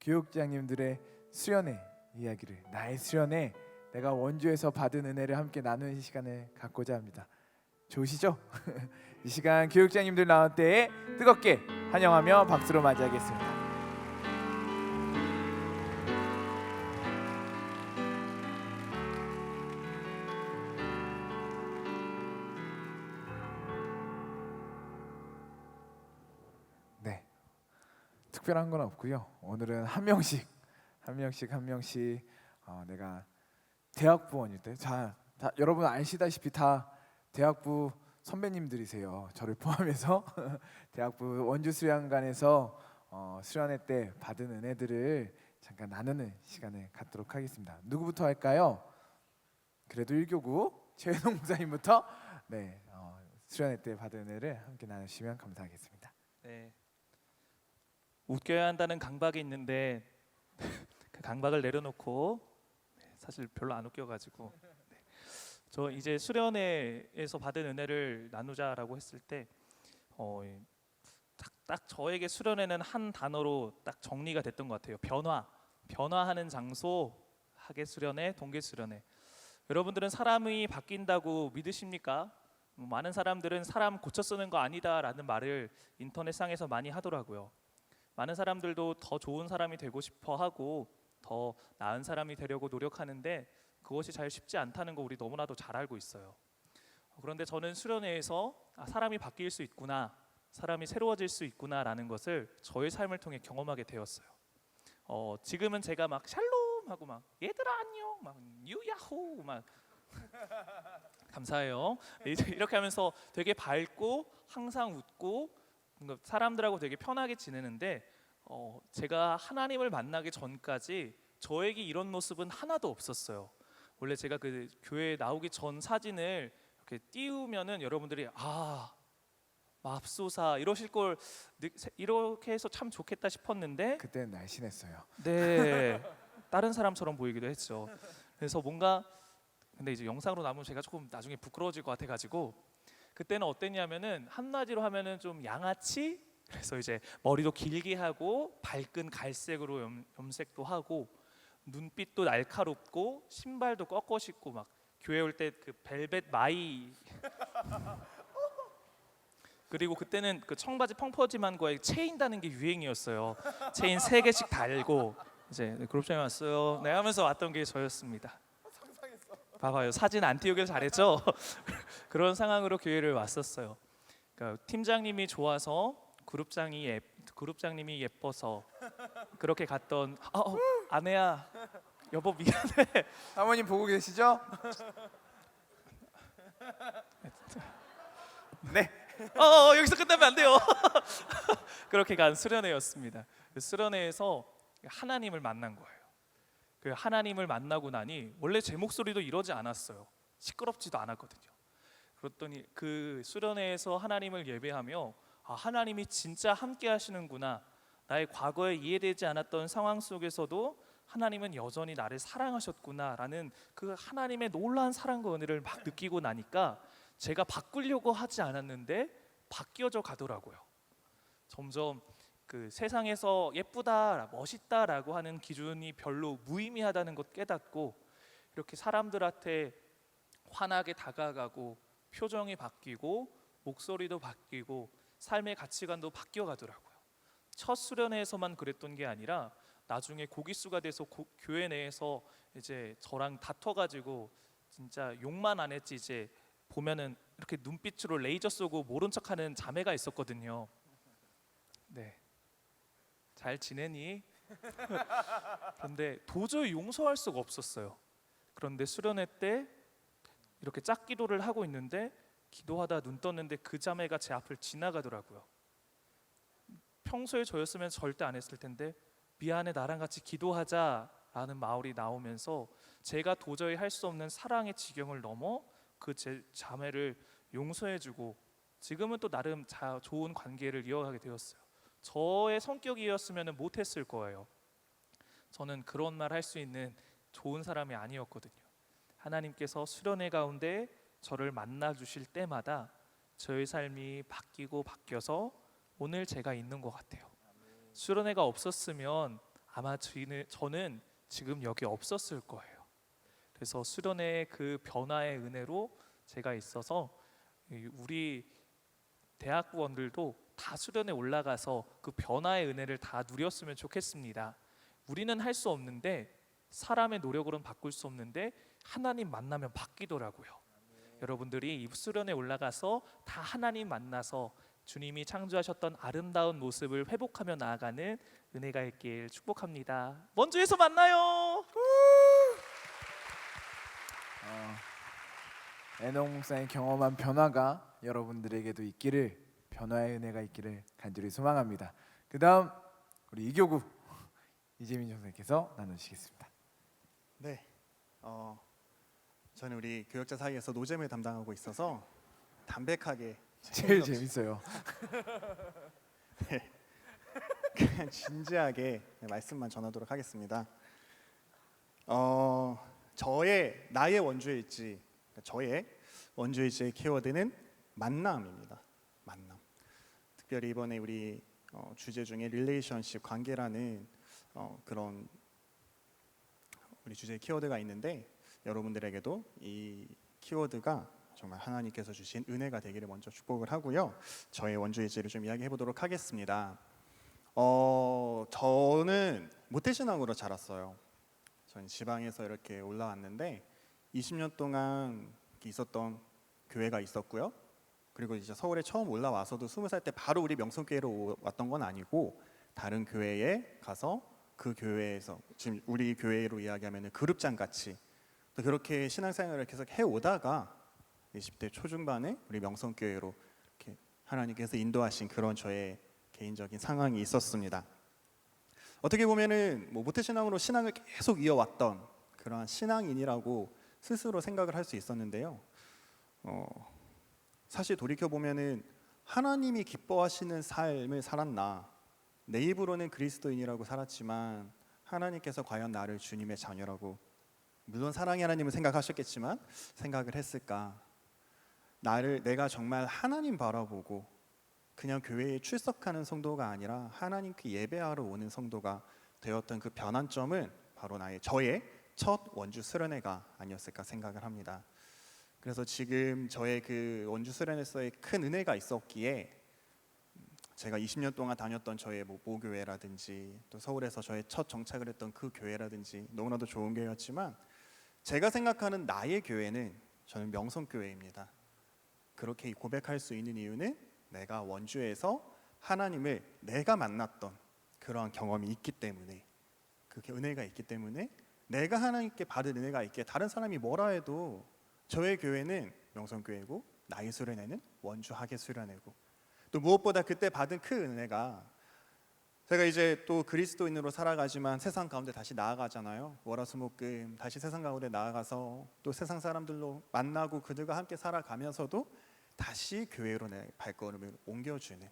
교육장님들의 수련회 이야기를, 나의 수련회, 내가 원주에서 받은 은혜를 함께 나누는 시간을 갖고자 합니다. 좋으시죠? 이 시간 교육장님들 나올 때에 뜨겁게 환영하며 박수로 맞이하겠습니다. 네, 특별한 건 없고요. 오늘은 한 명씩 내가 대학부원일 때, 여러분 아시다시피 다 대학부 선배님들이세요. 저를 포함해서 대학부 원주 수련관에서 수련회 때 받은 은혜들을 잠깐 나누는 시간을 갖도록 하겠습니다. 누구부터 할까요? 그래도 1교구 최현홍 목사님부터 수련회 때 받은 은혜를 함께 나누시면 감사하겠습니다. 네, 웃겨야 한다는 강박이 있는데 그 강박을 내려놓고 사실 별로 안 웃겨가지고 저 이제 수련회에서 받은 은혜를 나누자라고 했을 때 딱 저에게 수련회는 한 단어로 딱 정리가 됐던 것 같아요. 변화하는 장소, 학예 수련회, 동계 수련회. 여러분들은 사람이 바뀐다고 믿으십니까? 많은 사람들은 사람 고쳐 쓰는 거 아니다라는 말을 인터넷상에서 많이 하더라고요. 많은 사람들도 더 좋은 사람이 되고 싶어 하고 더 나은 사람이 되려고 노력하는데 그것이 잘 쉽지 않다는 거 우리 너무나도 잘 알고 있어요. 그런데 저는 수련회에서 사람이 바뀔 수 있구나, 사람이 새로워질 수 있구나라는 것을 저의 삶을 통해 경험하게 되었어요. 지금은 제가 막 샬롬 하고 막 얘들아 안녕, 막 유야호 막 감사해요. 이렇게 하면서 되게 밝고 항상 웃고 사람들하고 되게 편하게 지내는데 제가 하나님을 만나기 전까지 저에게 이런 모습은 하나도 없었어요. 원래 제가 그 교회에 나오기 전 사진을 이렇게 띄우면은 여러분들이 맙소사 이러실 걸 이렇게 해서 참 좋겠다 싶었는데 그때는 날씬했어요. 네, 다른 사람처럼 보이기도 했죠. 그래서 뭔가 근데 이제 영상으로 나오면 제가 조금 나중에 부끄러워질 것 같아가지고 그때는 어땠냐면은 한마디로 하면은 좀 양아치. 그래서 이제 머리도 길게 하고 밝은 갈색으로 염색도 하고 눈빛도 날카롭고 신발도 꺾어 신고 막 교회 올 때 그 벨벳 마이 그리고 그때는 그 청바지 펑퍼짐한 거에 체인 다는 게 유행이었어요. 체인 3개씩 달고 이제 그룹장에 왔어요. 네 하면서 왔던 게 저였습니다. 봐봐요, 사진 안 띄우길 잘했죠? 그런 상황으로 교회를 왔었어요. 그러니까 팀장님이 좋아서 그룹장님이 예뻐서 그렇게 갔던 아내야 여보 미안해. 사모님 보고 계시죠? 네. 여기서 끝나면 안 돼요. 그렇게 간 수련회였습니다. 그 수련회에서 하나님을 만난 거예요. 그 하나님을 만나고 나니 원래 제 목소리도 이러지 않았어요. 시끄럽지도 않았거든요. 그랬더니 그 수련회에서 하나님을 예배하며 하나님이 진짜 함께 하시는구나, 나의 과거에 이해되지 않았던 상황 속에서도 하나님은 여전히 나를 사랑하셨구나라는 그 하나님의 놀라운 사랑과 은혜를 막 느끼고 나니까 제가 바꾸려고 하지 않았는데 바뀌어져 가더라고요. 점점 그 세상에서 예쁘다, 멋있다라고 하는 기준이 별로 무의미하다는 것 깨닫고 이렇게 사람들한테 환하게 다가가고 표정이 바뀌고 목소리도 바뀌고 삶의 가치관도 바뀌어 가더라고요. 첫 수련회에서만 그랬던 게 아니라 나중에 고기수가 돼서 교회 내에서 이제 저랑 다퉈가지고 진짜 욕만 안 했지 이제 보면은 이렇게 눈빛으로 레이저 쏘고 모른 척하는 자매가 있었거든요. 네, 잘 지내니? 그런데 도저히 용서할 수가 없었어요. 그런데 수련회 때 이렇게 짝기도를 하고 있는데 기도하다 눈 떴는데 그 자매가 제 앞을 지나가더라고요. 평소에 저였으면 절대 안 했을 텐데 미안해, 나랑 같이 기도하자라는 말이 나오면서 제가 도저히 할 수 없는 사랑의 지경을 넘어 그 제 자매를 용서해주고 지금은 또 나름 좋은 관계를 이어가게 되었어요. 저의 성격이었으면 못했을 거예요. 저는 그런 말 할 수 있는 좋은 사람이 아니었거든요. 하나님께서 수련회 가운데 저를 만나 주실 때마다 저의 삶이 바뀌고 바뀌어서 오늘 제가 있는 것 같아요. 수련회가 없었으면 아마 저는 지금 여기 없었을 거예요. 그래서 수련의 그 변화의 은혜로 제가 있어서 우리 대학원들도 다 수련에 올라가서 그 변화의 은혜를 다 누렸으면 좋겠습니다. 우리는 할 수 없는데, 사람의 노력으로는 바꿀 수 없는데 하나님 만나면 바뀌더라고요. 여러분들이 이 수련에 올라가서 다 하나님 만나서 주님이 창조하셨던 아름다운 모습을 회복하며 나아가는 은혜가 있길 축복합니다. 원주에서 만나요. 에녹 목사의 경험한 변화가 여러분들에게도 있기를, 변화의 은혜가 있기를 간절히 소망합니다. 그 다음 우리 이교구 이재민 선생님께서 나누시겠습니다. 네, 저는 우리 교역자 사이에서 노잼을 담당하고 있어서 담백하게 제일 재밌어요. 그냥 진지하게 말씀만 전하도록 하겠습니다. 나의 원주일지, 저의 원주일지의 키워드는 만남입니다. 만남. 특별히 이번에 우리 주제 중에 릴레이션십, 관계라는 그런 우리 주제의 키워드가 있는데, 여러분들에게도 이 키워드가 정말 하나님께서 주신 은혜가 되기를 먼저 축복을 하고요. 저의 원주일지를 좀 이야기해 보도록 하겠습니다. 저는 모태신앙으로 자랐어요. 저는 지방에서 이렇게 올라왔는데 20년 동안 있었던 교회가 있었고요. 그리고 이제 서울에 처음 올라와서도 20살 때 바로 우리 명성교회로 왔던 건 아니고, 다른 교회에 가서 그 교회에서 지금 우리 교회로 이야기하면 그룹장 같이 또 그렇게 신앙생활을 계속 해오다가 20대 초중반에 우리 명성교회로 이렇게 하나님께서 인도하신 그런 저의 개인적인 상황이 있었습니다. 어떻게 보면은 모태신앙으로 신앙을 계속 이어왔던 그러한 신앙인이라고 스스로 생각을 할 수 있었는데요. 사실 돌이켜 보면은 하나님이 기뻐하시는 삶을 살았나, 내 입으로는 그리스도인이라고 살았지만 하나님께서 과연 나를 주님의 자녀라고, 물론 사랑의 하나님을 생각하셨겠지만 생각을 했을까? 내가 정말 하나님 바라보고 그냥 교회에 출석하는 성도가 아니라 하나님께 예배하러 오는 성도가 되었던 그 변환점은 바로 저의 첫 원주 수련회가 아니었을까 생각을 합니다. 그래서 지금 저의 그 원주 수련회에서의 큰 은혜가 있었기에, 제가 20년 동안 다녔던 저의 모교회라든지 또 서울에서 저의 첫 정착을 했던 그 교회라든지 너무나도 좋은 교회였지만, 제가 생각하는 나의 교회는 저는 명성교회입니다. 그렇게 고백할 수 있는 이유는 내가 원주에서 하나님을 내가 만났던 그러한 경험이 있기 때문에, 그렇게 은혜가 있기 때문에, 내가 하나님께 받은 은혜가 있기에 다른 사람이 뭐라 해도 저의 교회는 명성교회고 나의 수련회는 원주 하계 수련회고, 또 무엇보다 그때 받은 그 은혜가, 제가 이제 또 그리스도인으로 살아가지만 세상 가운데 다시 나아가잖아요. 월화수목금 다시 세상 가운데 나아가서 또 세상 사람들로 만나고 그들과 함께 살아가면서도 다시 교회로 내 발걸음을 옮겨주는,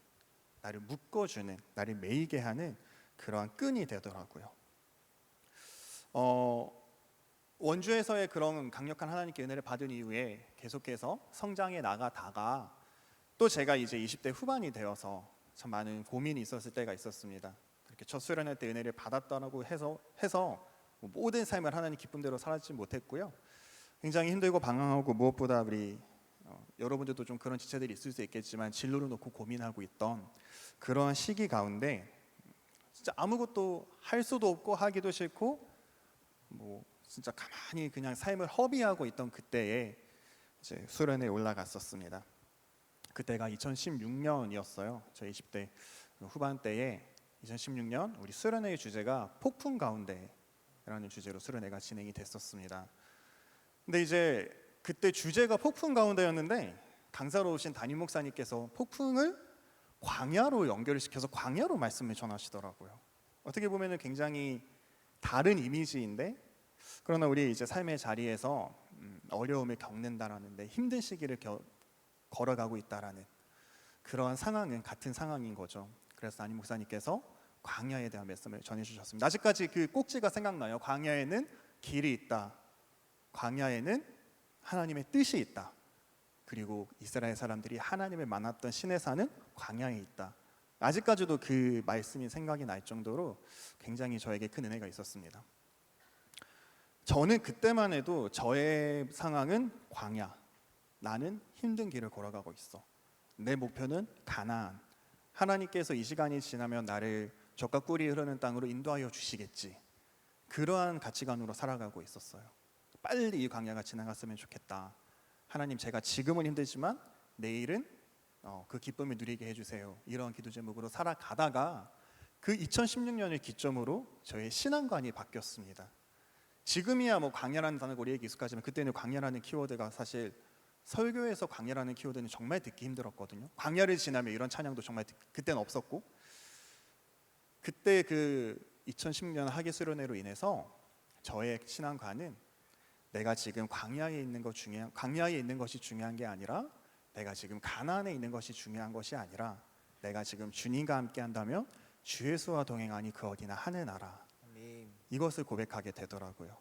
나를 묶어주는, 나를 매이게 하는 그러한 끈이 되더라고요. 원주에서의 그런 강력한 하나님께 은혜를 받은 이후에 계속해서 성장해 나가다가 또 제가 이제 20대 후반이 되어서 참 많은 고민이 있었을 때가 있었습니다. 그렇게 첫 수련회 때 은혜를 받았다고 해서 모든 삶을 하나님 기쁨대로 살지 못했고요. 굉장히 힘들고 방황하고, 무엇보다 우리 여러분들도 좀 그런 지체들이 있을 수 있겠지만 진로를 놓고 고민하고 있던 그런 시기 가운데 진짜 아무것도 할 수도 없고 하기도 싫고 진짜 가만히 그냥 삶을 허비하고 있던 그때에 이제 수련회에 올라갔었습니다. 그때가 2016년이었어요. 저 20대 후반때에 2016년 우리 수련회의 주제가 폭풍 가운데라는 주제로 수련회가 진행이 됐었습니다. 근데 이제 그때 주제가 폭풍 가운데였는데, 강사로 오신 담임 목사님께서 폭풍을 광야로 연결시켜서 광야로 말씀을 전하시더라고요. 어떻게 보면은 굉장히 다른 이미지인데, 그러나 우리 이제 삶의 자리에서 어려움을 겪는다라는데, 힘든 시기를 걸어가고 있다라는 그러한 상황은 같은 상황인 거죠. 그래서 담임 목사님께서 광야에 대한 말씀을 전해주셨습니다. 아직까지 그 꼭지가 생각나요. 광야에는 길이 있다. 광야에는 하나님의 뜻이 있다. 그리고 이스라엘 사람들이 하나님을 만났던 시내산은 광야에 있다 아직까지도 그 말씀이 생각이 날 정도로 굉장히 저에게 큰 은혜가 있었습니다. 저는 그때만 해도 저의 상황은 광야, 나는 힘든 길을 걸어가고 있어. 내 목표는 가나안. 하나님께서 이 시간이 지나면 나를 젖과 꿀이 흐르는 땅으로 인도하여 주시겠지. 그러한 가치관으로 살아가고 있었어요. 빨리 이 광야가 지나갔으면 좋겠다. 하나님, 제가 지금은 힘들지만 내일은 그 기쁨을 누리게 해주세요. 이런 기도 제목으로 살아가다가 그 2016년을 기점으로 저의 신앙관이 바뀌었습니다. 지금이야 뭐 광야라는 단어가 우리에게 익숙하지만 그때는 광야라는 키워드가 사실 설교에서 광야라는 키워드는 정말 듣기 힘들었거든요. 광야를 지나면 이런 찬양도 정말 그때는 없었고, 그때 그 2010년 하계 수련회로 인해서 저의 신앙관은 내가 지금 광야에 있는 것이 중요한 게 아니라, 내가 지금 가나안에 있는 것이 중요한 것이 아니라, 내가 지금 주님과 함께 한다면 주 예수와 동행하니 그 어디나 하늘 나라. 이것을 고백하게 되더라고요.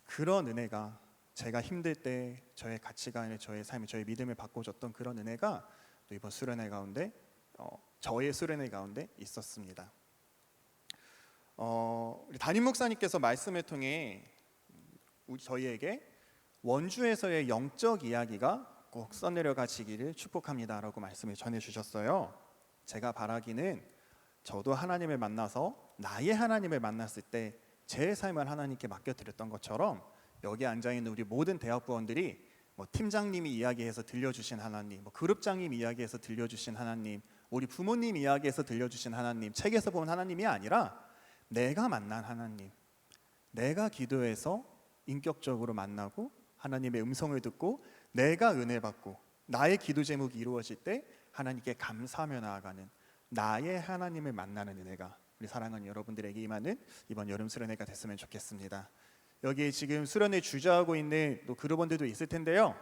그런 은혜가 제가 힘들 때 저의 가치관을, 저의 삶을, 저의 믿음을 바꿔줬던 그런 은혜가 또 이번 수련회 가운데 저의 수련회 가운데 있었습니다. 우리 담임 목사님께서 말씀을 통해 저희에게 원주에서의 영적 이야기가 꼭 써내려가시기를 축복합니다라고 말씀을 전해주셨어요. 제가 바라기는 저도 하나님을 만나서 나의 하나님을 만났을 때 제 삶을 하나님께 맡겨드렸던 것처럼 여기 앉아있는 우리 모든 대학부원들이 뭐 팀장님이 이야기해서 들려주신 하나님, 뭐 그룹장님 이야기해서 들려주신 하나님, 우리 부모님 이야기해서 들려주신 하나님, 책에서 본 하나님이 아니라 내가 만난 하나님, 내가 기도해서 인격적으로 만나고 하나님의 음성을 듣고 내가 은혜 받고 나의 기도 제목이 이루어질 때 하나님께 감사하며 나아가는 나의 하나님을 만나는 은혜가 우리 사랑하는 여러분들에게 임하는 이번 여름 수련회가 됐으면 좋겠습니다. 여기 지금 수련회 주저하고 있는 또 그룹원들도 있을 텐데요.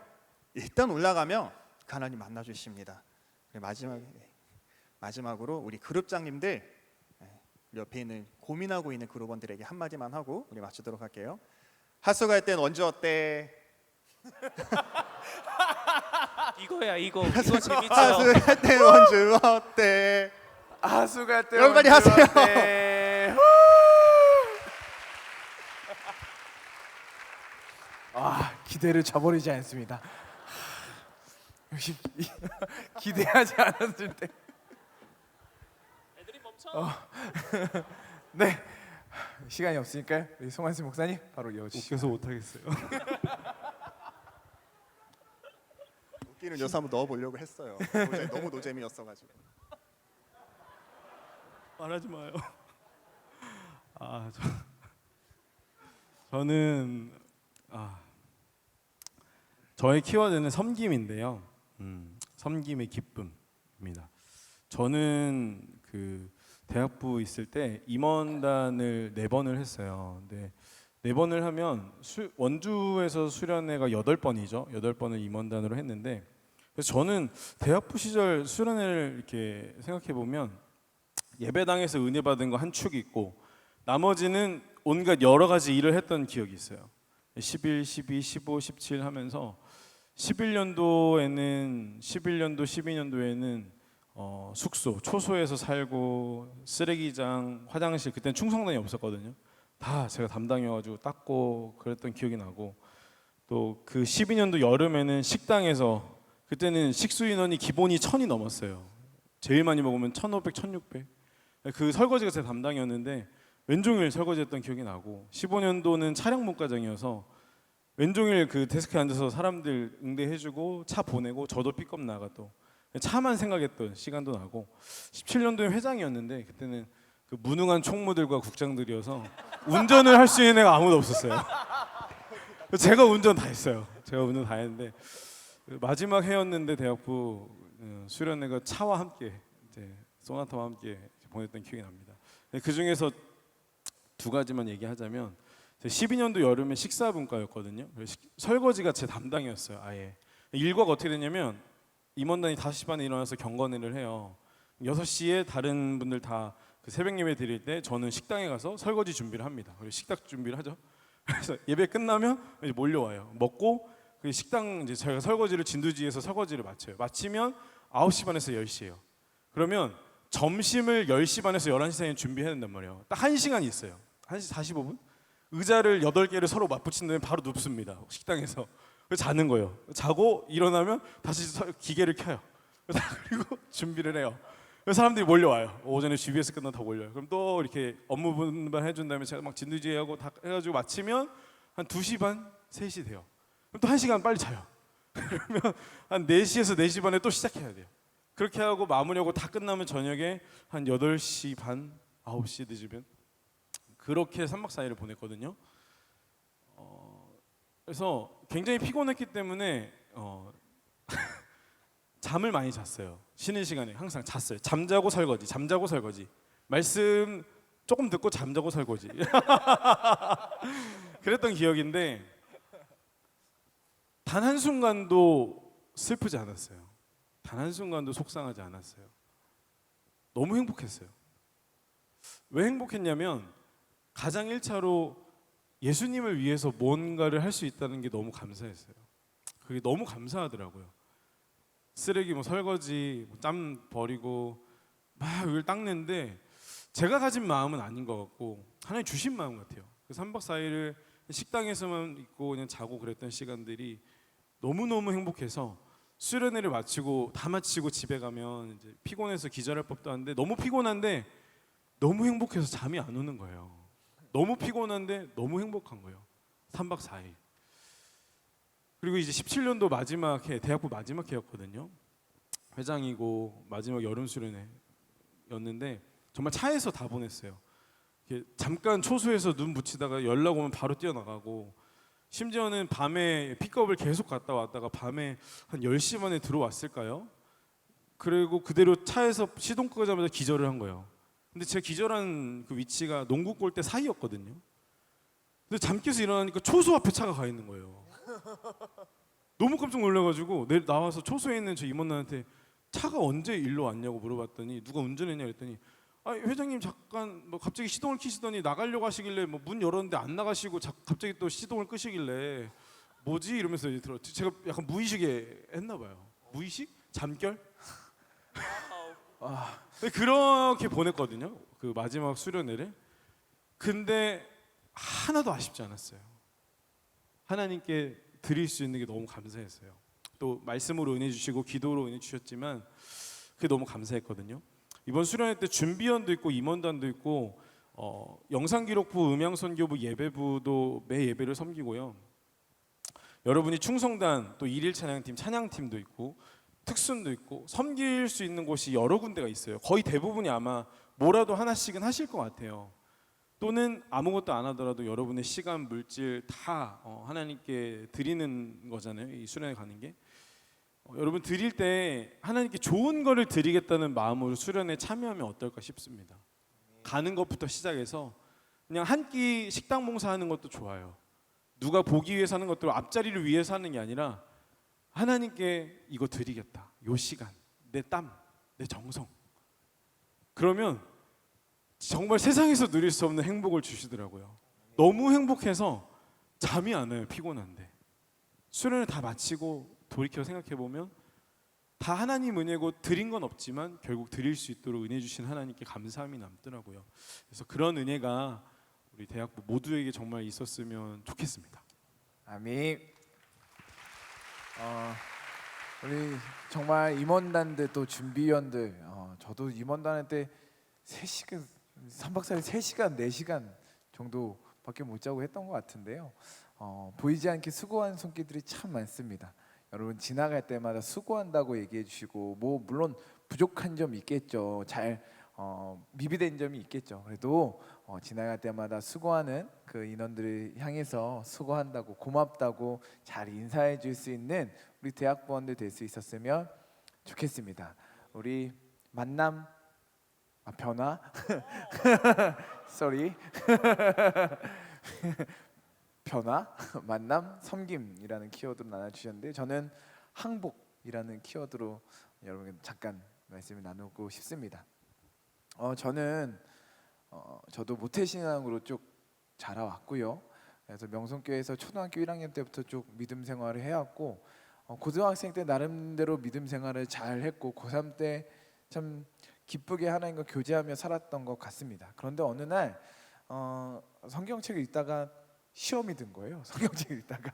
일단 올라가면 하나님 만나 주십니다. 마지막으로 우리 그룹장님들, 우리 옆에 있는 고민하고 있는 그룹원들에게 한마디만 하고 우리 마치도록 할게요. 하수 갈 땐 언제 어때? 이거 재밌죠? 하수 갈 땐 언제 어때? 하수 갈 때 여기까지 하세요. 기대를 저버리지 않습니다. 역시 기대하지 않았을 때. 애들이 멈춰. 네, 시간이 없으니까 우리 송한수 목사님 바로 이어주시죠. 웃겨서 못하겠어요. 웃기는 요소 한번 넣어보려고 했어요. 너무 노잼이었어가지고. 말하지 마요. 저는 저의 키워드는 섬김인데요. 섬김의 기쁨입니다. 저는 그 대학부 있을 때 임원단을 4번을 했어요. 근데 4번을 하면 원주에서 수련회가 8번이죠. 8번을 임원단으로 했는데, 그래서 저는 대학부 시절 수련회를 이렇게 생각해 보면 예배당에서 은혜 받은 거 한 축이 있고 나머지는 온갖 여러 가지 일을 했던 기억이 있어요. 11, 12, 15, 17 하면서 11년도, 12년도에는 숙소, 초소에서 살고 쓰레기장, 화장실, 그때는 충성단이 없었거든요. 다 제가 담당해가지고 닦고 그랬던 기억이 나고, 또 그 12년도 여름에는 식당에서, 그때는 식수 인원이 기본이 1000이 넘었어요. 제일 많이 먹으면 1500, 1600. 그 설거지가 제 담당이었는데 왼종일 설거지했던 기억이 나고, 15년도는 차량 문과장이어서 왼종일 그 데스크에 앉아서 사람들 응대해주고 차 보내고 저도 픽업 나가 또 차만 생각했던 시간도 나고, 17년도에 회장이었는데 그때는 그 무능한 총무들과 국장들이어서 운전을 할 수 있는 애가 아무도 없었어요. 제가 운전 다 했어요. 제가 운전 다 했는데 마지막 해였는데 대학부 수련회가 차와 함께 이제 소나타와 함께 보냈던 기억이 납니다. 그 중에서 2가지만 얘기하자면, 12년도 여름에 식사분과였거든요. 설거지가 제 담당이었어요. 아예 일과가 어떻게 되냐면 임원단이 5시 반에 일어나서 경건회를 해요. 6시에 다른 분들 다 그 새벽 예배 드릴 때 저는 식당에 가서 설거지 준비를 합니다. 그리고 식탁 준비를 하죠. 그래서 예배 끝나면 이제 몰려와요. 먹고 그 식당 이제 저희가 설거지를 진두지에서 설거지를 마쳐요. 마치면 9시 반에서 10시예요. 그러면 점심을 10시 반에서 11시 사이에 준비해야 된단 말이에요. 딱 1시간이 있어요. 1시 45분? 의자를 8개를 서로 맞붙인 다음에 바로 눕습니다. 식당에서. 그래서 자는 거예요. 자고 일어나면 다시 기계를 켜요. 그리고 준비를 해요. 그래서 사람들이 몰려와요. 오전에 GBS 끝나고 다 몰려요. 그럼 또 이렇게 업무 분반 해준 다음에 제가 막 진두지휘하고 다 해가지고 마치면 한 2시 반, 3시 돼요. 그럼 또 1시간 빨리 자요. 그러면 한 4시에서 4시 반에 또 시작해야 돼요. 그렇게 하고 마무리하고 다 끝나면 저녁에 한 8시 반, 9시 늦으면 그렇게 3박 4일을 보냈거든요. 그래서 굉장히 피곤했기 때문에 잠을 많이 잤어요. 쉬는 시간에 항상 잤어요. 잠자고 설거지, 잠자고 설거지. 말씀 조금 듣고 잠자고 설거지. 그랬던 기억인데 단 한순간도 슬프지 않았어요. 단 한순간도 속상하지 않았어요. 너무 행복했어요. 왜 행복했냐면 가장 1차로 예수님을 위해서 뭔가를 할 수 있다는 게 너무 감사했어요. 그게 너무 감사하더라고요. 쓰레기 뭐 설거지, 짬 버리고 막 이걸 닦는데 제가 가진 마음은 아닌 것 같고 하나님 주신 마음 같아요. 그 3박 4일을 식당에서만 있고 그냥 자고 그랬던 시간들이 너무너무 행복해서 수련회를 마치고 다 마치고 집에 가면 이제 피곤해서 기절할 법도 한데 너무 피곤한데 너무 행복해서 잠이 안 오는 거예요. 너무 피곤한데 너무 행복한 거예요. 3박 4일. 그리고 이제 17년도 마지막 해, 대학부 마지막 해였거든요. 회장이고 마지막 여름 수련회였는데 정말 차에서 다 보냈어요. 잠깐 초소에서 눈 붙이다가 연락 오면 바로 뛰어나가고 심지어는 밤에 픽업을 계속 갔다 왔다가 밤에 한 10시 만에 들어왔을까요? 그리고 그대로 차에서 시동 끄자마자 기절을 한 거예요. 근데 제가 기절한 그 위치가 농구 골대 사이였거든요. 근데 잠 깨서 일어나니까 초소 앞에 차가 가 있는 거예요. 너무 깜짝 놀라가지고 나와서 초소에 있는 저 임원한테 차가 언제 일로 왔냐고 물어봤더니 누가 운전했냐 그랬더니 아 회장님 잠깐 뭐 갑자기 시동을 켜시더니 나가려고 하시길래 뭐 문 열었는데 안 나가시고 갑자기 또 시동을 끄시길래 뭐지 이러면서 이제 들어 제가 약간 무의식에 했나 봐요. 무의식? 잠결? 그렇게 보냈거든요. 그 마지막 수련회를. 근데 하나도 아쉽지 않았어요. 하나님께 드릴 수 있는 게 너무 감사했어요. 또 말씀으로 은혜 주시고 기도로 은혜 주셨지만 그게 너무 감사했거든요. 이번 수련회 때 준비원도 있고 임원단도 있고 영상기록부, 음향선교부, 예배부도 매 예배를 섬기고요. 여러분이 충성단, 또 일일 찬양팀, 찬양팀도 있고 특순도 있고 섬길 수 있는 곳이 여러 군데가 있어요. 거의 대부분이 아마 뭐라도 하나씩은 하실 것 같아요. 또는 아무것도 안 하더라도 여러분의 시간, 물질 다 하나님께 드리는 거잖아요. 이 수련회 가는 게. 여러분 드릴 때 하나님께 좋은 거를 드리겠다는 마음으로 수련회에 참여하면 어떨까 싶습니다. 가는 것부터 시작해서 그냥 한 끼 식당 봉사하는 것도 좋아요. 누가 보기 위해서 하는 것도 앞자리를 위해서 하는 게 아니라 하나님께 이거 드리겠다. 요 시간, 내 땀, 내 정성. 그러면 정말 세상에서 누릴 수 없는 행복을 주시더라고요. 너무 행복해서 잠이 안 와요. 피곤한데. 수련을 다 마치고 돌이켜 생각해 보면 다 하나님 은혜고 드린 건 없지만 결국 드릴 수 있도록 은혜 주신 하나님께 감사함이 남더라고요. 그래서 그런 은혜가 우리 대학부 모두에게 정말 있었으면 좋겠습니다. 아멘. 우리 정말 임원단들 또 준비위원들 저도 임원단할 때 3시간 3박 4일 3시간 4시간 정도밖에 못 자고 했던 것 같은데요. 보이지 않게 수고한 손길들이 참 많습니다. 여러분 지나갈 때마다 수고한다고 얘기해 주시고 뭐 물론 부족한 점 있겠죠. 잘 미비된 점이 있겠죠. 그래도 지나갈 때마다 수고하는 그 인원들을 향해서 수고한다고 고맙다고 잘 인사해 줄 수 있는 우리 대학부원들 될 수 있었으면 좋겠습니다. 우리 만남 변화 sorry 변화 만남 섬김이라는 키워드로 나눠주셨는데 저는 항복이라는 키워드로 여러분께 잠깐 말씀을 나누고 싶습니다. 저는 저도 모태신앙으로 쭉 자라왔고요. 그래서 명성교회에서 초등학교 1학년 때부터 쭉 믿음 생활을 해왔고 고등학생 때 나름대로 믿음 생활을 잘 했고 고3 때 참 기쁘게 하나님과 교제하며 살았던 것 같습니다. 그런데 어느 날 성경책을 읽다가 시험이 든 거예요. 성경책을 읽다가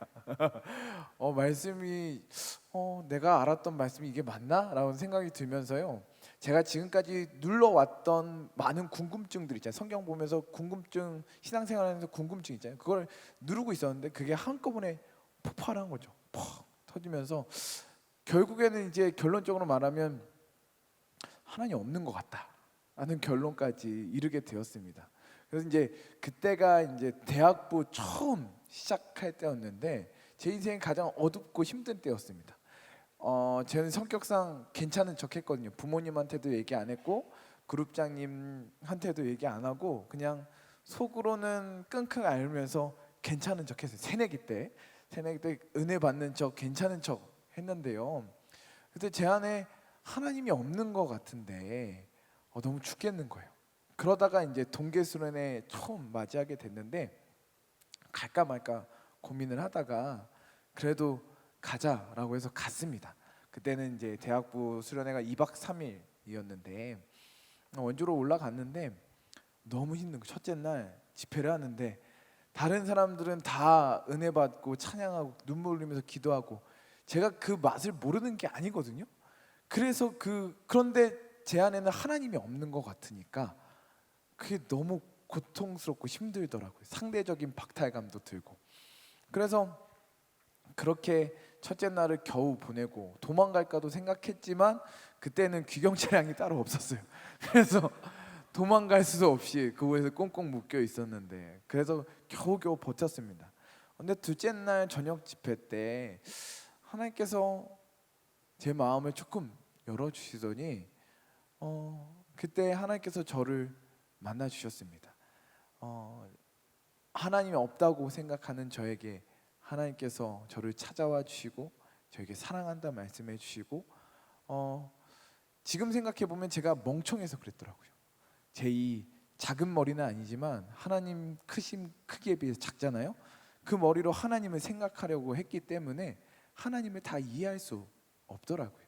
말씀이 내가 알았던 말씀이 이게 맞나? 라는 생각이 들면서요, 제가 지금까지 눌러왔던 많은 궁금증들 있잖아요. 성경 보면서 궁금증, 신앙생활하면서 궁금증 있잖아요. 그걸 누르고 있었는데 그게 한꺼번에 폭발한 거죠. 퍽 터지면서 결국에는 이제 결론적으로 말하면 하나님 없는 것 같다 라는 결론까지 이르게 되었습니다. 그래서 이제 그때가 이제 대학부 처음 시작할 때였는데 제 인생에 가장 어둡고 힘든 때였습니다. 저는 성격상 괜찮은 척했거든요. 부모님한테도 얘기 안 했고 그룹장님한테도 얘기 안 하고 그냥 속으로는 끙끙 앓으면서 괜찮은 척했어요. 새내기 때 은혜 받는 척, 괜찮은 척 했는데요. 그때 제 안에 하나님이 없는 것 같은데 너무 죽겠는 거예요. 그러다가 이제 동계수련회 처음 맞이하게 됐는데 갈까 말까 고민을 하다가 그래도 가자라고 해서 갔습니다. 그때는 이제 대학부 수련회가 2박 3일이었는데 원주로 올라갔는데 너무 힘든 거. 첫째 날 집회를 하는데 다른 사람들은 다 은혜 받고 찬양하고 눈물 흘리면서 기도하고 제가 그 맛을 모르는 게 아니거든요. 그래서 그런데 제 안에는 하나님이 없는 것 같으니까 그게 너무 고통스럽고 힘들더라고요. 상대적인 박탈감도 들고. 그래서 그렇게 첫째 날을 겨우 보내고 도망갈까도 생각했지만 그때는 귀경 차량이 따로 없었어요. 그래서 도망갈 수도 없이 그곳에서 꽁꽁 묶여 있었는데 그래서 겨우겨우 버텼습니다. 근데 둘째 날 저녁 집회 때 하나님께서 제 마음을 조금 열어주시더니 그때 하나님께서 저를 만나 주셨습니다. 하나님이 없다고 생각하는 저에게 하나님께서 저를 찾아와 주시고 저에게 사랑한다 말씀해 주시고 지금 생각해 보면 제가 멍청해서 그랬더라고요. 제 이 작은 머리는 아니지만 하나님 크기에 비해서 작잖아요. 그 머리로 하나님을 생각하려고 했기 때문에 하나님을 다 이해할 수 없더라고요.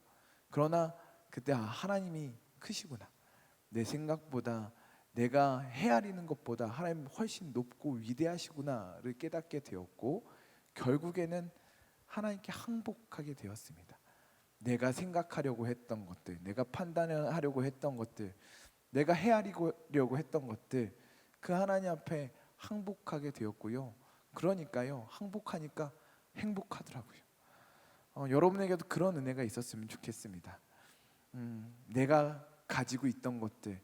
그러나 그때 하나님이 크시구나. 내 생각보다 내가 헤아리는 것보다 하나님 훨씬 높고 위대하시구나를 깨닫게 되었고 결국에는 하나님께 항복하게 되었습니다. 내가 생각하려고 했던 것들, 내가 판단하려고 했던 것들, 내가 헤아리려고 했던 것들 그 하나님 앞에 항복하게 되었고요. 그러니까요, 항복하니까 행복하더라고요. 여러분에게도 그런 은혜가 있었으면 좋겠습니다. 내가 가지고 있던 것들,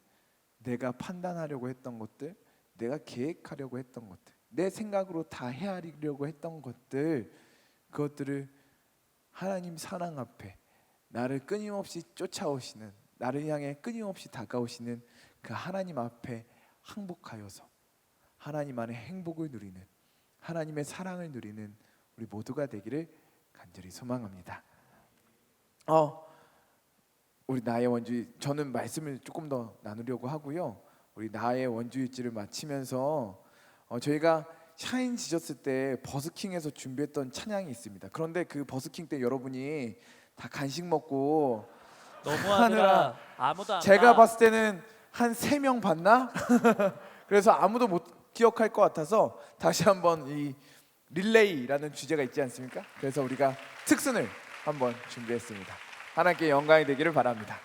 내가 판단하려고 했던 것들, 내가 계획하려고 했던 것들, 내 생각으로 다 헤아리려고 했던 것들, 그것들을 하나님 사랑 앞에 나를 끊임없이 쫓아오시는, 나를 향해 끊임없이 다가오시는 그 하나님 앞에 항복하여서 하나님 안에 행복을 누리는, 하나님의 사랑을 누리는 우리 모두가 되기를 간절히 소망합니다. 우리 나의 원주일, 저는 말씀을 조금 더 나누려고 하고요. 우리 나의 원주일지를 마치면서 저희가 샤인 지졌을 때 버스킹에서 준비했던 찬양이 있습니다. 그런데 그 버스킹 때 여러분이 다 간식 먹고 너무하더라. 아무도 안 제가 가. 봤을 때는 한 3명 봤나? 그래서 아무도 못 기억할 것 같아서 다시 한번 이 릴레이라는 주제가 있지 않습니까? 그래서 우리가 특순을 한번 준비했습니다. 하나님께 영광이 되기를 바랍니다.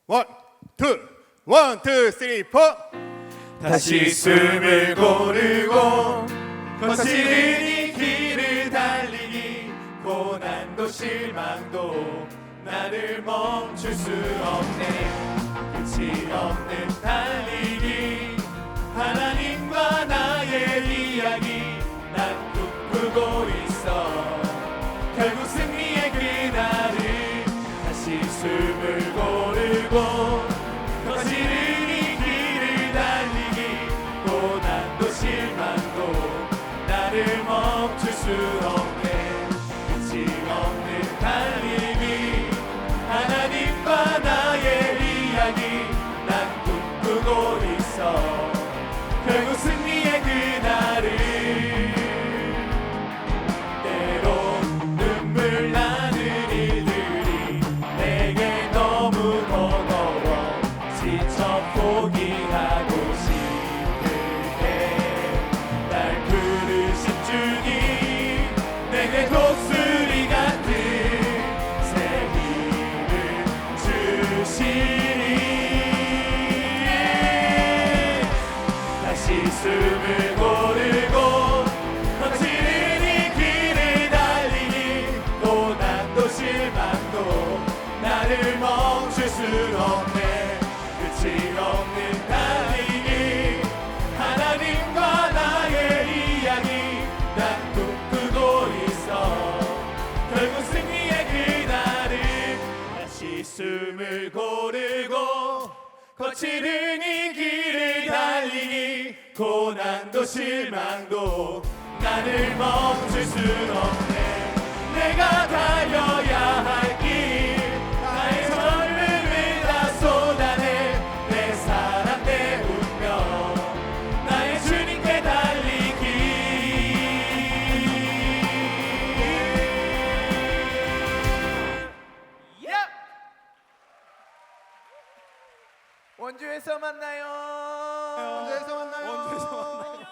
원, 투, 쓰리, 포. 다시 숨을 고르고 거칠은 이 길을 달리니 고난도 실망도 나를 멈출 수 없네. 끝이 없는 달리기, 하나님과 나의 이야기 난 꿈꾸고 있어. 결국 승리의 그날을 다시 숨을 고르고 거칠은 이 길을 달리기 고난도 실망도 나를 멈출 수 없네. 끝이 없는 달리기, 하나님과 나의 이야기 난 꿈꾸고 있어. 결국 승리의 그날을 때로 다시 숨을 고르고 거칠은 이 길을 달리니 고난도 실망도 나를 멈출 수 없네. 끝이 없는 달리기 하나님과 나의 이야기 난 꿈꾸고 있어. 결국 승리의 그날을 다시 숨을 고르고 거칠은 이 길을 달리기 고난도 실망도 나를 멈출 순 없네. 내가 달려야 할 길 나의 젊음을 다 쏟아내 내 사랑 내 운명 나의 주님께 달리기. 원주에서 만나요. 원주에서 만나요. 원주에서 만나요.